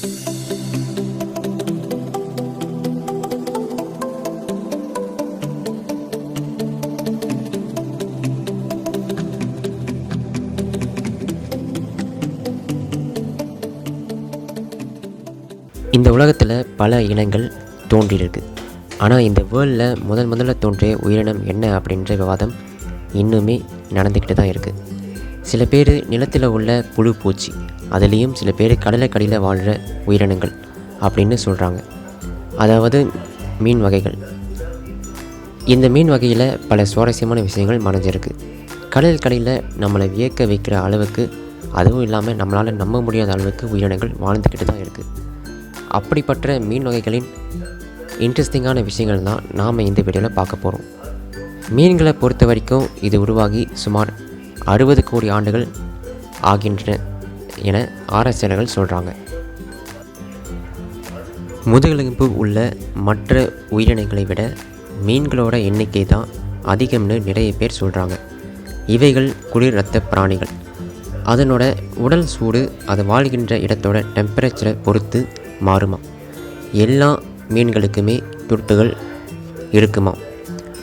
இந்த உலகத்தில் பல இனங்கள் தோன்றியிருக்கு. ஆனால் இந்த வேர்ல்டில் முதல்ல தோன்றிய உயிரினம் என்ன அப்படின்ற விவாதம் இன்னுமே நடந்துக்கிட்டு தான் இருக்குது. சில பேர் நிலத்தில் உள்ள புழு பூச்சி, அதுலேயும் சில பேர் கடலுக்கடியில் வாழ்கிற உயிரினங்கள் அப்படின்னு சொல்கிறாங்க. அதாவது மீன் வகைகள். இந்த மீன் வகையில் பல சுவாரஸ்யமான விஷயங்கள் மறைஞ்சிருக்கு. கடலுக்கடியில் நம்மளை வியக்க வைக்கிற அளவுக்கு, அதுவும் இல்லாமல் நம்மளால் நம்ப முடியாத அளவுக்கு உயிரினங்கள் வாழ்ந்துக்கிட்டு தான் இருக்குது. அப்படிப்பட்ட மீன் வகைகளின் இன்ட்ரெஸ்டிங்கான விஷயங்கள் தான் நாம் இந்த வீடியோவில் பார்க்க போகிறோம். மீன்களை பொறுத்த வரைக்கும் இது உருவாகி சுமார் 60 கோடி ஆண்டுகள் ஆகின்றன என ஆராய்ச்சியாளர்கள் சொல்கிறாங்க. முதுகெலும்பு உள்ள மற்ற உயிரினங்களை விட மீன்களோட எண்ணிக்கை தான் அதிகம்னு நிறைய பேர் சொல்கிறாங்க. இவைகள் குளிர் இரத்த பிராணிகள். அதனோட உடல் சூடு அது வாழ்கின்ற இடத்தோட டெம்பரேச்சரை பொறுத்து மாறுமா. எல்லா மீன்களுக்குமே துடுப்புகள் இருக்குமா.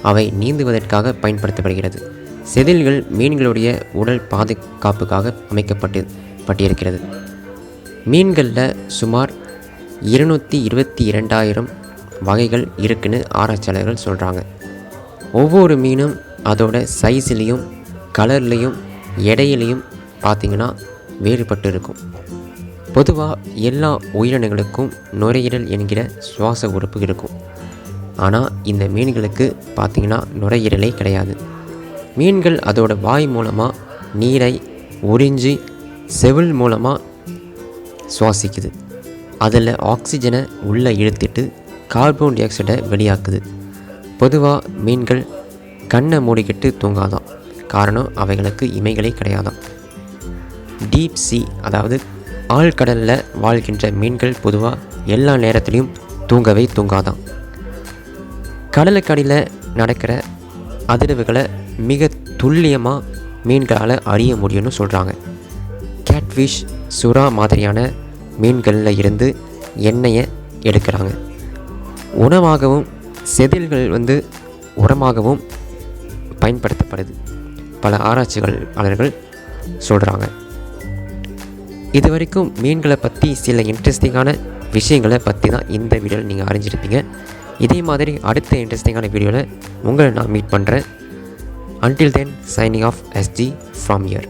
அவை நீந்துவதற்காக பயன்படுத்தப்படுகிறது. செதில்கள் மீன்களுடைய உடல் பாதுகாப்புக்காக அமைக்கப்பட்டிருக்கிறது. மீன்களில் சுமார் 222,000 வகைகள் இருக்குன்னு ஆராய்ச்சியாளர்கள் சொல்கிறாங்க. ஒவ்வொரு மீனும் அதோட சைஸ்லேயும் கலர்லேயும் எடையிலையும் பார்த்திங்கன்னா வேறுபட்டு இருக்கும். பொதுவாக எல்லா உயிரினங்களுக்கும் நுரையீரல் என்கிற சுவாச உறுப்பு இருக்கும். ஆனால் இந்த மீன்களுக்கு பார்த்திங்கன்னா நுரையீரலே கிடையாது. மீன்கள் அதோட வாய் மூலமாக நீரை உறிஞ்சி செவில் மூலமாக சுவாசிக்குது. அதில் ஆக்சிஜனை உள்ளே இழுத்துட்டு கார்பன் டை ஆக்சைடை வெளியாக்குது. பொதுவாக மீன்கள் கண்ணை மூடிக்கிட்டு தூங்காதான். காரணம் அவைகளுக்கு இமைகளே கிடையாதான். டீப் சி, அதாவது ஆழ்கடலில் வாழ்கின்ற மீன்கள் பொதுவாக எல்லா நேரத்துலையும் தூங்கவே தூங்காதான். கடலுக்கடியில் நடக்கிற அதிர்வுகளை மிக துல்லியமாக மீன்களால் அறிய முடியும்னு சொல்கிறாங்க. கேட்ஃபிஷ், சுறா மாதிரியான மீன்களில் இருந்து எண்ணெயை எடுக்கிறாங்க. உணவாகவும் செதில்கள் உரமாகவும் பயன்படுத்தப்படுது. பல ஆராய்ச்சியாளர்கள் சொல்கிறாங்க. இது வரைக்கும் மீன்களை பற்றி சில இன்ட்ரெஸ்டிங்கான விஷயங்களை பற்றி தான் இந்த வீடியோவில் நீங்கள் அறிஞ்சிருப்பீங்க. இதே மாதிரி அடுத்த இன்ட்ரெஸ்டிங்கான வீடியோவில் உங்களை நான் மீட் பண்ணுறேன். Until then, signing off SG from here.